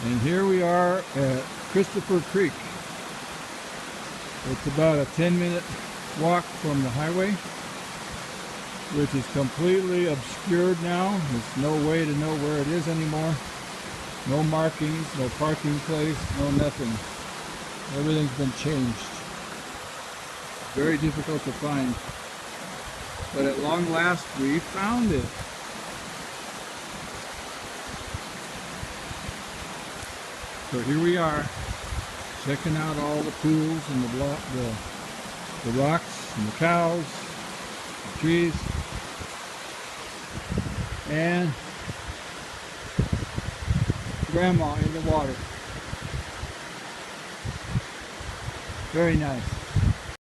And here we are at Christopher Creek. It's about a 10-minute walk from the highway, which is completely obscured now. There's no way to know where it is anymore. No markings, no parking place, no nothing. Everything's been changed. Very difficult to find. But at long last, we found it. So here we are, checking out all the pools and the rocks and the cows, the trees, and Grandma in the water. Very nice.